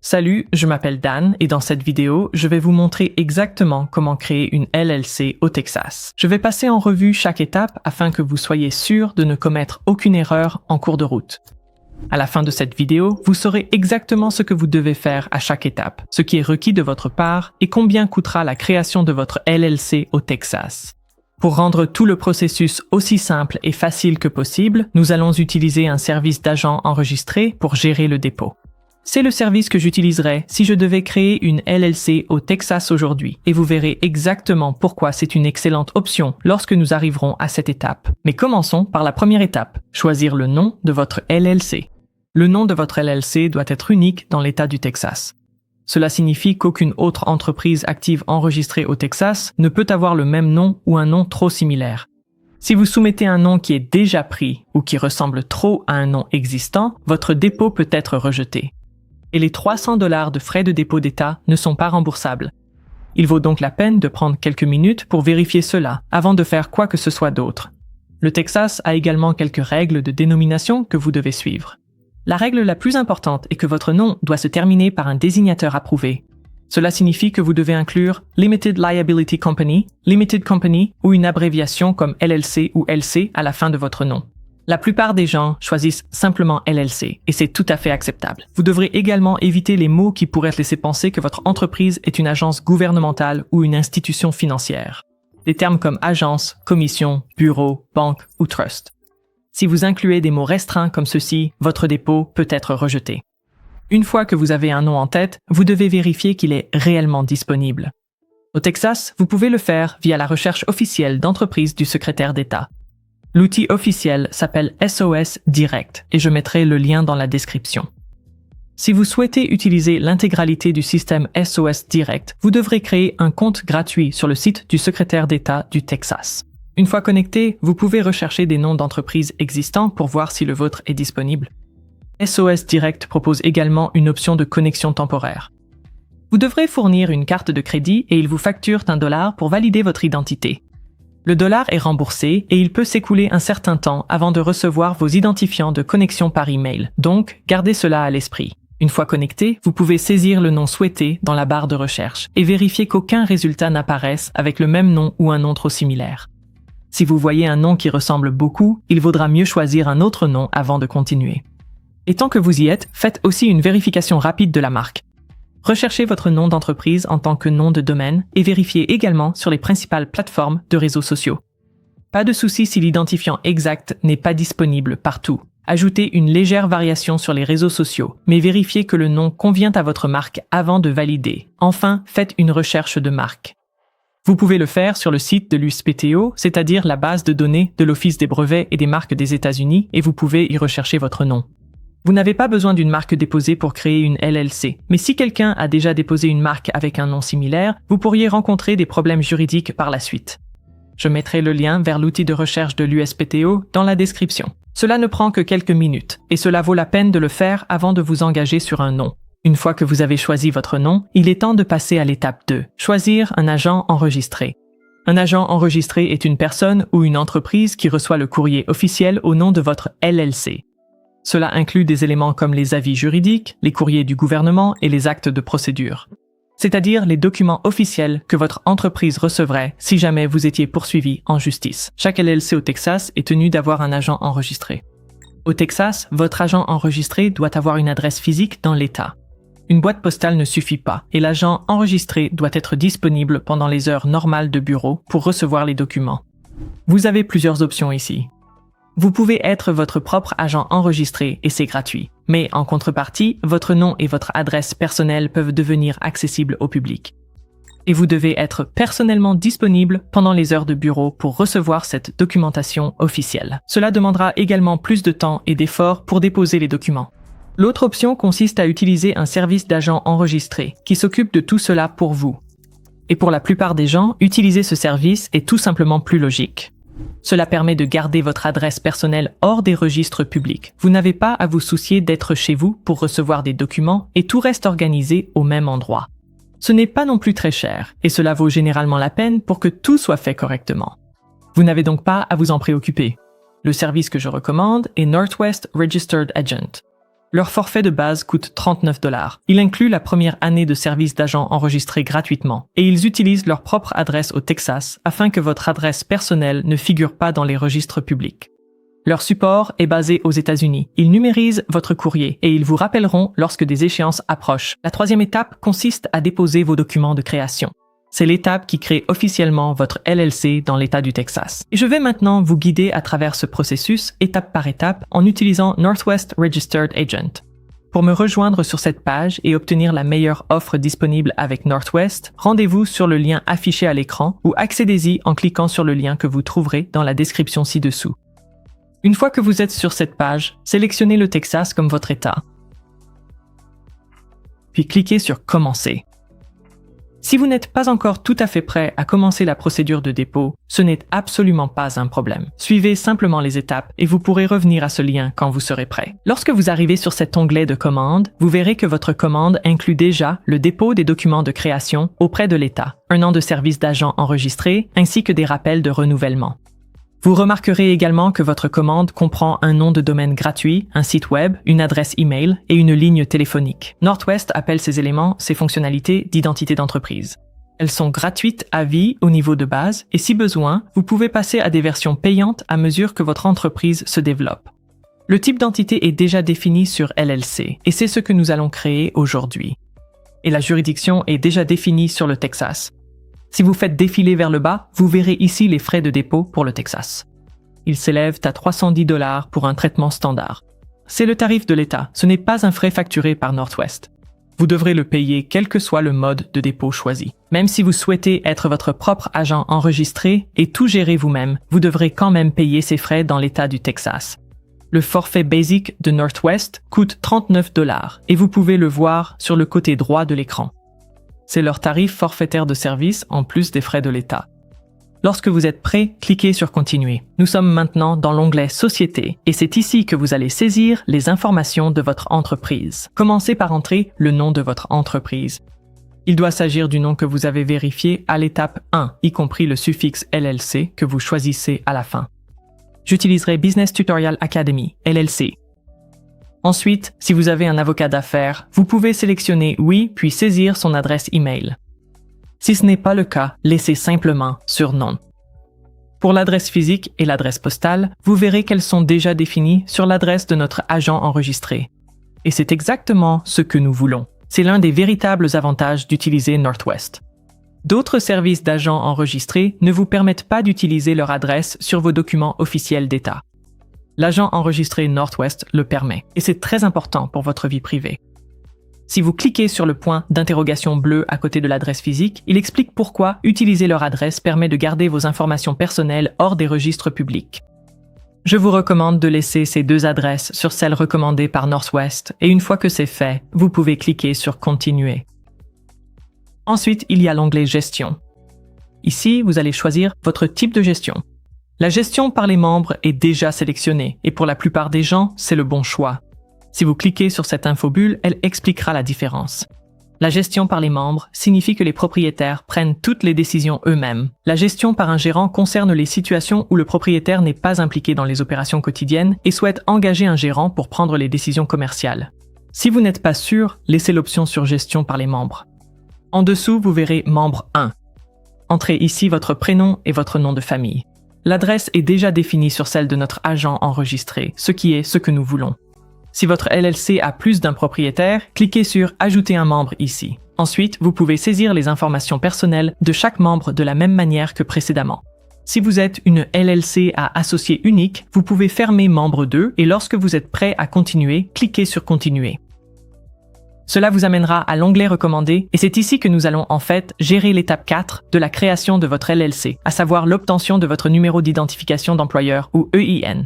Salut, je m'appelle Dan et dans cette vidéo, je vais vous montrer exactement comment créer une LLC au Texas. Je vais passer en revue chaque étape afin que vous soyez sûr de ne commettre aucune erreur en cours de route. À la fin de cette vidéo, vous saurez exactement ce que vous devez faire à chaque étape, ce qui est requis de votre part et combien coûtera la création de votre LLC au Texas. Pour rendre tout le processus aussi simple et facile que possible, nous allons utiliser un service d'agent enregistré pour gérer le dépôt. C'est le service que j'utiliserai si je devais créer une LLC au Texas aujourd'hui, et vous verrez exactement pourquoi c'est une excellente option lorsque nous arriverons à cette étape. Mais commençons par la première étape, choisir le nom de votre LLC. Le nom de votre LLC doit être unique dans l'État du Texas. Cela signifie qu'aucune autre entreprise active enregistrée au Texas ne peut avoir le même nom ou un nom trop similaire. Si vous soumettez un nom qui est déjà pris ou qui ressemble trop à un nom existant, votre dépôt peut être rejeté. Et les $300 de frais de dépôt d'État ne sont pas remboursables. Il vaut donc la peine de prendre quelques minutes pour vérifier cela avant de faire quoi que ce soit d'autre. Le Texas a également quelques règles de dénomination que vous devez suivre. La règle la plus importante est que votre nom doit se terminer par un désignateur approuvé. Cela signifie que vous devez inclure Limited Liability Company, Limited Company ou une abréviation comme LLC ou LC à la fin de votre nom. La plupart des gens choisissent simplement LLC et c'est tout à fait acceptable. Vous devrez également éviter les mots qui pourraient laisser penser que votre entreprise est une agence gouvernementale ou une institution financière. Des termes comme agence, commission, bureau, banque ou trust. Si vous incluez des mots restreints comme ceux-ci, votre dépôt peut être rejeté. Une fois que vous avez un nom en tête, vous devez vérifier qu'il est réellement disponible. Au Texas, vous pouvez le faire via la recherche officielle d'entreprise du secrétaire d'État. L'outil officiel s'appelle SOS Direct et je mettrai le lien dans la description. Si vous souhaitez utiliser l'intégralité du système SOS Direct, vous devrez créer un compte gratuit sur le site du secrétaire d'État du Texas. Une fois connecté, vous pouvez rechercher des noms d'entreprises existants pour voir si le vôtre est disponible. SOS Direct propose également une option de connexion temporaire. Vous devrez fournir une carte de crédit et ils vous facturent $1 pour valider votre identité. Le dollar est remboursé et il peut s'écouler un certain temps avant de recevoir vos identifiants de connexion par email, donc gardez cela à l'esprit. Une fois connecté, vous pouvez saisir le nom souhaité dans la barre de recherche et vérifier qu'aucun résultat n'apparaisse avec le même nom ou un nom trop similaire. Si vous voyez un nom qui ressemble beaucoup, il vaudra mieux choisir un autre nom avant de continuer. Et tant que vous y êtes, faites aussi une vérification rapide de la marque. Recherchez votre nom d'entreprise en tant que nom de domaine et vérifiez également sur les principales plateformes de réseaux sociaux. Pas de souci si l'identifiant exact n'est pas disponible partout. Ajoutez une légère variation sur les réseaux sociaux, mais vérifiez que le nom convient à votre marque avant de valider. Enfin, faites une recherche de marque. Vous pouvez le faire sur le site de l'USPTO, c'est-à-dire la base de données de l'Office des brevets et des marques des États-Unis, et vous pouvez y rechercher votre nom. Vous n'avez pas besoin d'une marque déposée pour créer une LLC, mais si quelqu'un a déjà déposé une marque avec un nom similaire, vous pourriez rencontrer des problèmes juridiques par la suite. Je mettrai le lien vers l'outil de recherche de l'USPTO dans la description. Cela ne prend que quelques minutes, et cela vaut la peine de le faire avant de vous engager sur un nom. Une fois que vous avez choisi votre nom, il est temps de passer à l'étape 2, choisir un agent enregistré. Un agent enregistré est une personne ou une entreprise qui reçoit le courrier officiel au nom de votre LLC. Cela inclut des éléments comme les avis juridiques, les courriers du gouvernement et les actes de procédure, c'est-à-dire les documents officiels que votre entreprise recevrait si jamais vous étiez poursuivi en justice. Chaque LLC au Texas est tenu d'avoir un agent enregistré. Au Texas, votre agent enregistré doit avoir une adresse physique dans l'État. Une boîte postale ne suffit pas et l'agent enregistré doit être disponible pendant les heures normales de bureau pour recevoir les documents. Vous avez plusieurs options ici. Vous pouvez être votre propre agent enregistré et c'est gratuit. Mais en contrepartie, votre nom et votre adresse personnelle peuvent devenir accessibles au public. Et vous devez être personnellement disponible pendant les heures de bureau pour recevoir cette documentation officielle. Cela demandera également plus de temps et d'efforts pour déposer les documents. L'autre option consiste à utiliser un service d'agent enregistré qui s'occupe de tout cela pour vous. Et pour la plupart des gens, utiliser ce service est tout simplement plus logique. Cela permet de garder votre adresse personnelle hors des registres publics. Vous n'avez pas à vous soucier d'être chez vous pour recevoir des documents et tout reste organisé au même endroit. Ce n'est pas non plus très cher et cela vaut généralement la peine pour que tout soit fait correctement. Vous n'avez donc pas à vous en préoccuper. Le service que je recommande est Northwest Registered Agent. Leur forfait de base coûte 39 $. Il inclut la première année de service d'agent enregistré gratuitement et ils utilisent leur propre adresse au Texas afin que votre adresse personnelle ne figure pas dans les registres publics. Leur support est basé aux États-Unis. Ils numérisent votre courrier et ils vous rappelleront lorsque des échéances approchent. La troisième étape consiste à déposer vos documents de création. C'est l'étape qui crée officiellement votre LLC dans l'État du Texas. Et je vais maintenant vous guider à travers ce processus, étape par étape, en utilisant Northwest Registered Agent. Pour me rejoindre sur cette page et obtenir la meilleure offre disponible avec Northwest, rendez-vous sur le lien affiché à l'écran ou accédez-y en cliquant sur le lien que vous trouverez dans la description ci-dessous. Une fois que vous êtes sur cette page, sélectionnez le Texas comme votre État. Puis cliquez sur « Commencer ». Si vous n'êtes pas encore tout à fait prêt à commencer la procédure de dépôt, ce n'est absolument pas un problème. Suivez simplement les étapes et vous pourrez revenir à ce lien quand vous serez prêt. Lorsque vous arrivez sur cet onglet de commande, vous verrez que votre commande inclut déjà le dépôt des documents de création auprès de l'État, un an de service d'agent enregistré, ainsi que des rappels de renouvellement. Vous remarquerez également que votre commande comprend un nom de domaine gratuit, un site web, une adresse email et une ligne téléphonique. Northwest appelle ces éléments ses fonctionnalités d'identité d'entreprise. Elles sont gratuites à vie au niveau de base et si besoin, vous pouvez passer à des versions payantes à mesure que votre entreprise se développe. Le type d'entité est déjà défini sur LLC et c'est ce que nous allons créer aujourd'hui. Et la juridiction est déjà définie sur le Texas. Si vous faites défiler vers le bas, vous verrez ici les frais de dépôt pour le Texas. Ils s'élèvent à 310 $ pour un traitement standard. C'est le tarif de l'État, ce n'est pas un frais facturé par Northwest. Vous devrez le payer quel que soit le mode de dépôt choisi. Même si vous souhaitez être votre propre agent enregistré et tout gérer vous-même, vous devrez quand même payer ces frais dans l'État du Texas. Le forfait Basic de Northwest coûte 39 $ et vous pouvez le voir sur le côté droit de l'écran. C'est leur tarif forfaitaire de service en plus des frais de l'État. Lorsque vous êtes prêt, cliquez sur « Continuer ». Nous sommes maintenant dans l'onglet « Société » et c'est ici que vous allez saisir les informations de votre entreprise. Commencez par entrer le nom de votre entreprise. Il doit s'agir du nom que vous avez vérifié à l'étape 1, y compris le suffixe LLC que vous choisissez à la fin. J'utiliserai Business Tutorial Academy, LLC. Ensuite, si vous avez un avocat d'affaires, vous pouvez sélectionner « Oui » puis saisir son adresse email. Si ce n'est pas le cas, laissez simplement sur « Non ». Pour l'adresse physique et l'adresse postale, vous verrez qu'elles sont déjà définies sur l'adresse de notre agent enregistré. Et c'est exactement ce que nous voulons. C'est l'un des véritables avantages d'utiliser Northwest. D'autres services d'agents enregistrés ne vous permettent pas d'utiliser leur adresse sur vos documents officiels d'État. L'agent enregistré Northwest le permet, et c'est très important pour votre vie privée. Si vous cliquez sur le point d'interrogation bleu à côté de l'adresse physique, il explique pourquoi utiliser leur adresse permet de garder vos informations personnelles hors des registres publics. Je vous recommande de laisser ces deux adresses sur celles recommandées par Northwest, et une fois que c'est fait, vous pouvez cliquer sur « Continuer ». Ensuite, il y a l'onglet « Gestion ». Ici, vous allez choisir votre type de gestion. La gestion par les membres est déjà sélectionnée et pour la plupart des gens, c'est le bon choix. Si vous cliquez sur cette infobulle, elle expliquera la différence. La gestion par les membres signifie que les propriétaires prennent toutes les décisions eux-mêmes. La gestion par un gérant concerne les situations où le propriétaire n'est pas impliqué dans les opérations quotidiennes et souhaite engager un gérant pour prendre les décisions commerciales. Si vous n'êtes pas sûr, laissez l'option sur gestion par les membres. En dessous, vous verrez membre 1. Entrez ici votre prénom et votre nom de famille. L'adresse est déjà définie sur celle de notre agent enregistré, ce qui est ce que nous voulons. Si votre LLC a plus d'un propriétaire, cliquez sur « Ajouter un membre » ici. Ensuite, vous pouvez saisir les informations personnelles de chaque membre de la même manière que précédemment. Si vous êtes une LLC à associé unique, vous pouvez fermer membre 2 et lorsque vous êtes prêt à continuer, cliquez sur « Continuer ». Cela vous amènera à l'onglet recommandé et c'est ici que nous allons en fait gérer l'étape 4 de la création de votre LLC, à savoir l'obtention de votre numéro d'identification d'employeur ou EIN.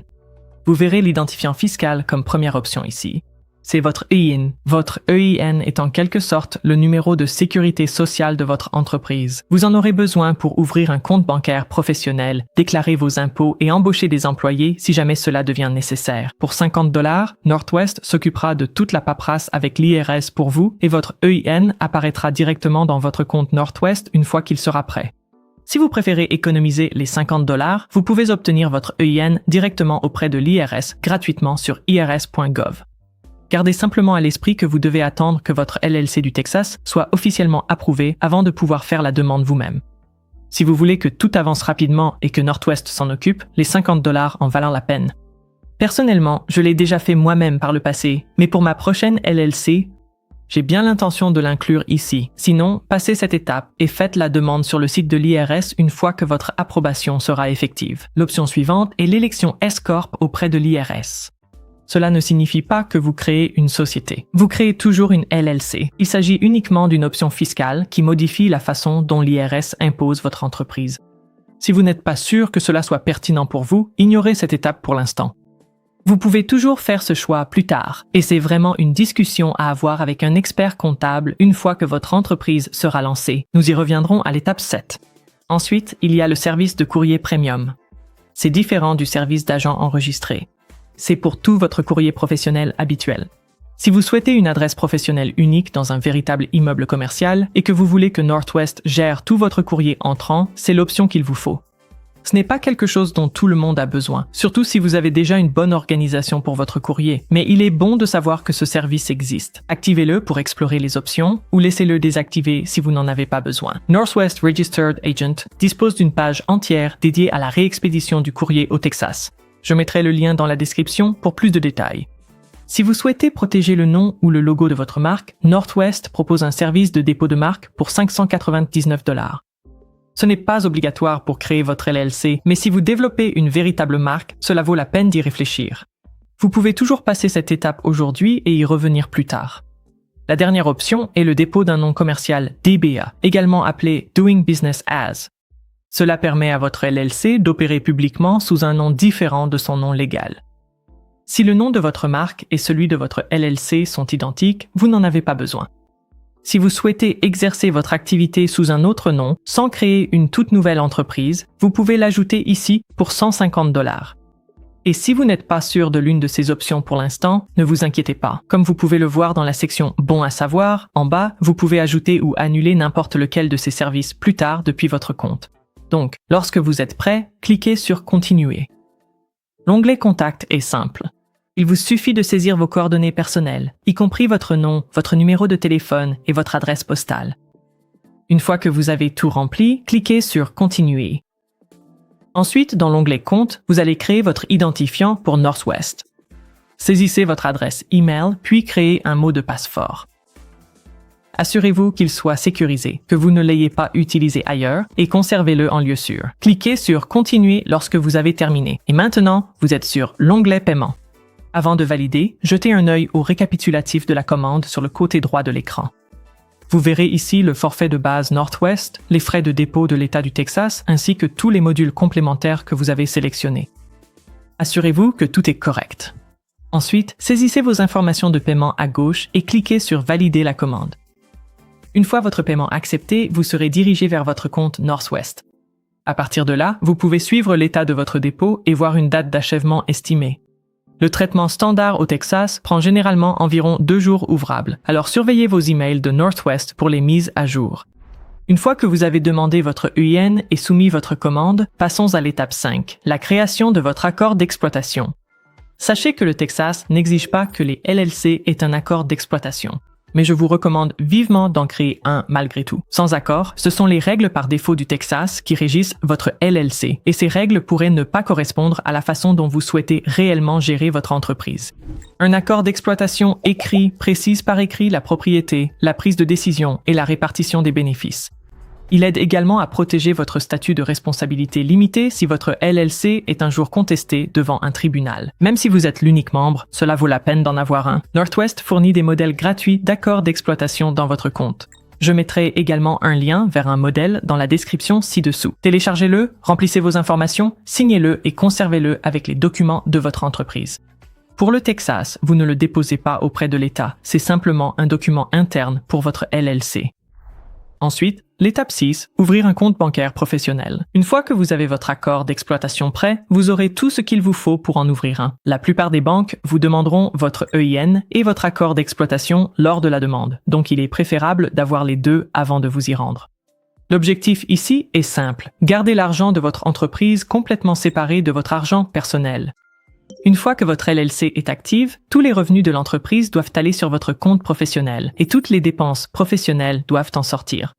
Vous verrez l'identifiant fiscal comme première option ici. C'est votre EIN. Votre EIN est en quelque sorte le numéro de sécurité sociale de votre entreprise. Vous en aurez besoin pour ouvrir un compte bancaire professionnel, déclarer vos impôts et embaucher des employés si jamais cela devient nécessaire. Pour 50 $, Northwest s'occupera de toute la paperasse avec l'IRS pour vous et votre EIN apparaîtra directement dans votre compte Northwest une fois qu'il sera prêt. Si vous préférez économiser les 50 $, vous pouvez obtenir votre EIN directement auprès de l'IRS gratuitement sur irs.gov. Gardez simplement à l'esprit que vous devez attendre que votre LLC du Texas soit officiellement approuvé avant de pouvoir faire la demande vous-même. Si vous voulez que tout avance rapidement et que Northwest s'en occupe, les $50 en valent la peine. Personnellement, je l'ai déjà fait moi-même par le passé, mais pour ma prochaine LLC, j'ai bien l'intention de l'inclure ici. Sinon, passez cette étape et faites la demande sur le site de l'IRS une fois que votre approbation sera effective. L'option suivante est l'élection S-Corp auprès de l'IRS. Cela ne signifie pas que vous créez une société. Vous créez toujours une LLC. Il s'agit uniquement d'une option fiscale qui modifie la façon dont l'IRS impose votre entreprise. Si vous n'êtes pas sûr que cela soit pertinent pour vous, ignorez cette étape pour l'instant. Vous pouvez toujours faire ce choix plus tard, et c'est vraiment une discussion à avoir avec un expert comptable une fois que votre entreprise sera lancée. Nous y reviendrons à l'étape 7. Ensuite, il y a le service de courrier premium. C'est différent du service d'agent enregistré. C'est pour tout votre courrier professionnel habituel. Si vous souhaitez une adresse professionnelle unique dans un véritable immeuble commercial et que vous voulez que Northwest gère tout votre courrier entrant, c'est l'option qu'il vous faut. Ce n'est pas quelque chose dont tout le monde a besoin, surtout si vous avez déjà une bonne organisation pour votre courrier, mais il est bon de savoir que ce service existe. Activez-le pour explorer les options ou laissez-le désactiver si vous n'en avez pas besoin. Northwest Registered Agent dispose d'une page entière dédiée à la réexpédition du courrier au Texas. Je mettrai le lien dans la description pour plus de détails. Si vous souhaitez protéger le nom ou le logo de votre marque, Northwest propose un service de dépôt de marque pour $599. Ce n'est pas obligatoire pour créer votre LLC, mais si vous développez une véritable marque, cela vaut la peine d'y réfléchir. Vous pouvez toujours passer cette étape aujourd'hui et y revenir plus tard. La dernière option est le dépôt d'un nom commercial DBA, également appelé Doing Business As. Cela permet à votre LLC d'opérer publiquement sous un nom différent de son nom légal. Si le nom de votre marque et celui de votre LLC sont identiques, vous n'en avez pas besoin. Si vous souhaitez exercer votre activité sous un autre nom, sans créer une toute nouvelle entreprise, vous pouvez l'ajouter ici pour $150. Et si vous n'êtes pas sûr de l'une de ces options pour l'instant, ne vous inquiétez pas. Comme vous pouvez le voir dans la section « Bon à savoir », en bas, vous pouvez ajouter ou annuler n'importe lequel de ces services plus tard depuis votre compte. Donc, lorsque vous êtes prêt, cliquez sur « Continuer ». L'onglet « Contact » est simple. Il vous suffit de saisir vos coordonnées personnelles, y compris votre nom, votre numéro de téléphone et votre adresse postale. Une fois que vous avez tout rempli, cliquez sur « Continuer ». Ensuite, dans l'onglet « Compte », vous allez créer votre identifiant pour Northwest. Saisissez votre adresse email, puis créez un mot de passe fort. Assurez-vous qu'il soit sécurisé, que vous ne l'ayez pas utilisé ailleurs et conservez-le en lieu sûr. Cliquez sur « Continuer » lorsque vous avez terminé. Et maintenant, vous êtes sur l'onglet « Paiement ». Avant de valider, jetez un œil au récapitulatif de la commande sur le côté droit de l'écran. Vous verrez ici le forfait de base Northwest, les frais de dépôt de l'État du Texas ainsi que tous les modules complémentaires que vous avez sélectionnés. Assurez-vous que tout est correct. Ensuite, saisissez vos informations de paiement à gauche et cliquez sur « Valider la commande ». Une fois votre paiement accepté, vous serez dirigé vers votre compte Northwest. À partir de là, vous pouvez suivre l'état de votre dépôt et voir une date d'achèvement estimée. Le traitement standard au Texas prend généralement environ 2 jours ouvrables, alors surveillez vos emails de Northwest pour les mises à jour. Une fois que vous avez demandé votre EIN et soumis votre commande, passons à l'étape 5, la création de votre accord d'exploitation. Sachez que le Texas n'exige pas que les LLC aient un accord d'exploitation. Mais je vous recommande vivement d'en créer un malgré tout. Sans accord, ce sont les règles par défaut du Texas qui régissent votre LLC, et ces règles pourraient ne pas correspondre à la façon dont vous souhaitez réellement gérer votre entreprise. Un accord d'exploitation écrit précise par écrit la propriété, la prise de décision et la répartition des bénéfices. Il aide également à protéger votre statut de responsabilité limitée si votre LLC est un jour contesté devant un tribunal. Même si vous êtes l'unique membre, cela vaut la peine d'en avoir un. Northwest fournit des modèles gratuits d'accords d'exploitation dans votre compte. Je mettrai également un lien vers un modèle dans la description ci-dessous. Téléchargez-le, remplissez vos informations, signez-le et conservez-le avec les documents de votre entreprise. Pour le Texas, vous ne le déposez pas auprès de l'État, c'est simplement un document interne pour votre LLC. Ensuite, l'étape 6, ouvrir un compte bancaire professionnel. Une fois que vous avez votre accord d'exploitation prêt, vous aurez tout ce qu'il vous faut pour en ouvrir un. La plupart des banques vous demanderont votre EIN et votre accord d'exploitation lors de la demande, donc il est préférable d'avoir les deux avant de vous y rendre. L'objectif ici est simple, gardez l'argent de votre entreprise complètement séparé de votre argent personnel. Une fois que votre LLC est active, tous les revenus de l'entreprise doivent aller sur votre compte professionnel et toutes les dépenses professionnelles doivent en sortir.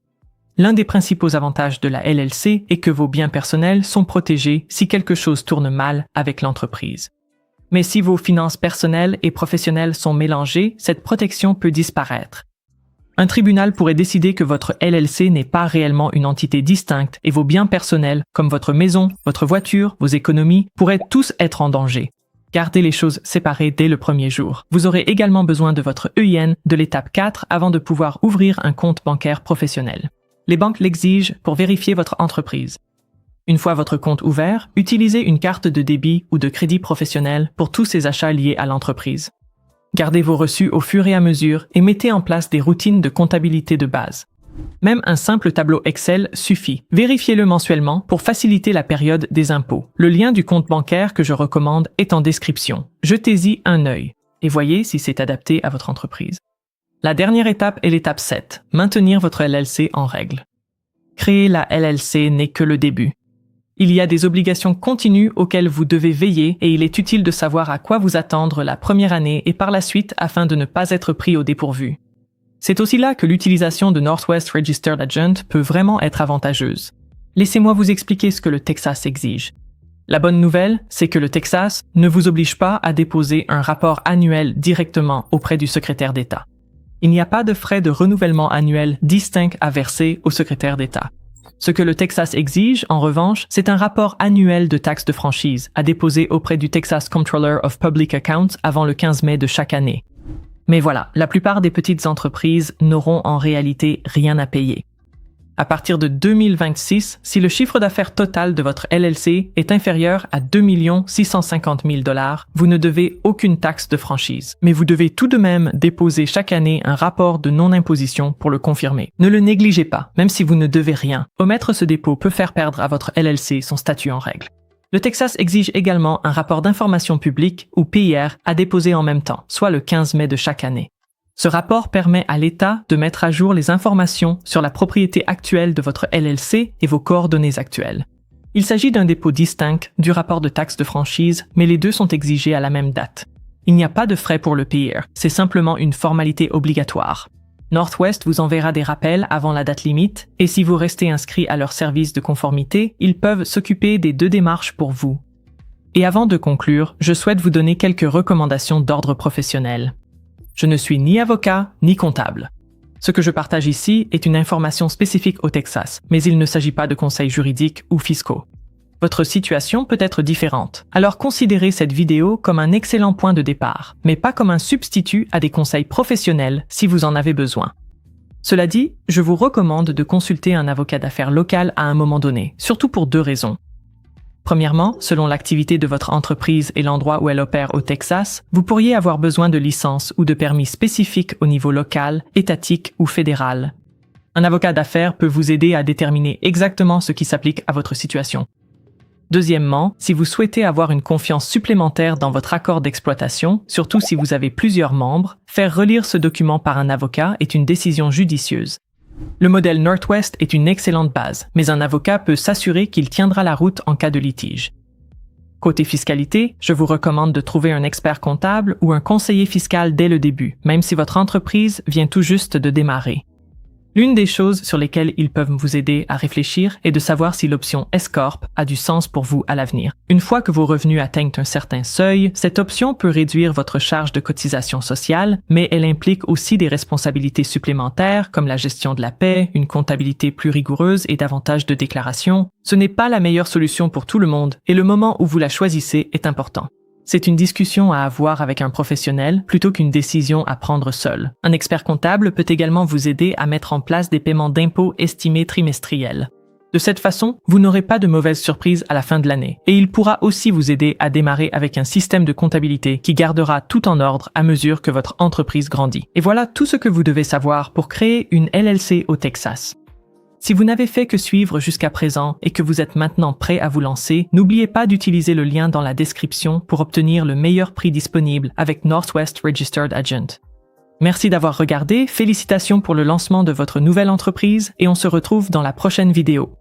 L'un des principaux avantages de la LLC est que vos biens personnels sont protégés si quelque chose tourne mal avec l'entreprise. Mais si vos finances personnelles et professionnelles sont mélangées, cette protection peut disparaître. Un tribunal pourrait décider que votre LLC n'est pas réellement une entité distincte et vos biens personnels, comme votre maison, votre voiture, vos économies, pourraient tous être en danger. Gardez les choses séparées dès le premier jour. Vous aurez également besoin de votre EIN de l'étape 4 avant de pouvoir ouvrir un compte bancaire professionnel. Les banques l'exigent pour vérifier votre entreprise. Une fois votre compte ouvert, utilisez une carte de débit ou de crédit professionnel pour tous ces achats liés à l'entreprise. Gardez vos reçus au fur et à mesure et mettez en place des routines de comptabilité de base. Même un simple tableau Excel suffit. Vérifiez-le mensuellement pour faciliter la période des impôts. Le lien du compte bancaire que je recommande est en description. Jetez-y un œil et voyez si c'est adapté à votre entreprise. La dernière étape est l'étape 7, maintenir votre LLC en règle. Créer la LLC n'est que le début. Il y a des obligations continues auxquelles vous devez veiller et il est utile de savoir à quoi vous attendre la première année et par la suite afin de ne pas être pris au dépourvu. C'est aussi là que l'utilisation de Northwest Registered Agent peut vraiment être avantageuse. Laissez-moi vous expliquer ce que le Texas exige. La bonne nouvelle, c'est que le Texas ne vous oblige pas à déposer un rapport annuel directement auprès du secrétaire d'État. Il n'y a pas de frais de renouvellement annuel distincts à verser au secrétaire d'État. Ce que le Texas exige, en revanche, c'est un rapport annuel de taxes de franchise à déposer auprès du Texas Comptroller of Public Accounts avant le 15 mai de chaque année. Mais voilà, la plupart des petites entreprises n'auront en réalité rien à payer. À partir de 2026, si le chiffre d'affaires total de votre LLC est inférieur à 2 650 000 $, vous ne devez aucune taxe de franchise. Mais vous devez tout de même déposer chaque année un rapport de non-imposition pour le confirmer. Ne le négligez pas, même si vous ne devez rien. Omettre ce dépôt peut faire perdre à votre LLC son statut en règle. Le Texas exige également un rapport d'information publique, ou PIR, à déposer en même temps, soit le 15 mai de chaque année. Ce rapport permet à l'État de mettre à jour les informations sur la propriété actuelle de votre LLC et vos coordonnées actuelles. Il s'agit d'un dépôt distinct du rapport de taxe de franchise, mais les deux sont exigés à la même date. Il n'y a pas de frais pour le PIR, c'est simplement une formalité obligatoire. Northwest vous enverra des rappels avant la date limite, et si vous restez inscrit à leur service de conformité, ils peuvent s'occuper des deux démarches pour vous. Et avant de conclure, je souhaite vous donner quelques recommandations d'ordre professionnel. Je ne suis ni avocat, ni comptable. Ce que je partage ici est une information spécifique au Texas, mais il ne s'agit pas de conseils juridiques ou fiscaux. Votre situation peut être différente, alors considérez cette vidéo comme un excellent point de départ, mais pas comme un substitut à des conseils professionnels si vous en avez besoin. Cela dit, je vous recommande de consulter un avocat d'affaires local à un moment donné, surtout pour deux raisons. Premièrement, selon l'activité de votre entreprise et l'endroit où elle opère au Texas, vous pourriez avoir besoin de licences ou de permis spécifiques au niveau local, étatique ou fédéral. Un avocat d'affaires peut vous aider à déterminer exactement ce qui s'applique à votre situation. Deuxièmement, si vous souhaitez avoir une confiance supplémentaire dans votre accord d'exploitation, surtout si vous avez plusieurs membres, faire relire ce document par un avocat est une décision judicieuse. Le modèle Northwest est une excellente base, mais un avocat peut s'assurer qu'il tiendra la route en cas de litige. Côté fiscalité, je vous recommande de trouver un expert comptable ou un conseiller fiscal dès le début, même si votre entreprise vient tout juste de démarrer. L'une des choses sur lesquelles ils peuvent vous aider à réfléchir est de savoir si l'option S-Corp a du sens pour vous à l'avenir. Une fois que vos revenus atteignent un certain seuil, cette option peut réduire votre charge de cotisation sociale, mais elle implique aussi des responsabilités supplémentaires comme la gestion de la paie, une comptabilité plus rigoureuse et davantage de déclarations. Ce n'est pas la meilleure solution pour tout le monde et le moment où vous la choisissez est important. C'est une discussion à avoir avec un professionnel plutôt qu'une décision à prendre seul. Un expert comptable peut également vous aider à mettre en place des paiements d'impôts estimés trimestriels. De cette façon, vous n'aurez pas de mauvaises surprises à la fin de l'année et il pourra aussi vous aider à démarrer avec un système de comptabilité qui gardera tout en ordre à mesure que votre entreprise grandit. Et voilà tout ce que vous devez savoir pour créer une LLC au Texas. Si vous n'avez fait que suivre jusqu'à présent et que vous êtes maintenant prêt à vous lancer, n'oubliez pas d'utiliser le lien dans la description pour obtenir le meilleur prix disponible avec Northwest Registered Agent. Merci d'avoir regardé, félicitations pour le lancement de votre nouvelle entreprise et on se retrouve dans la prochaine vidéo.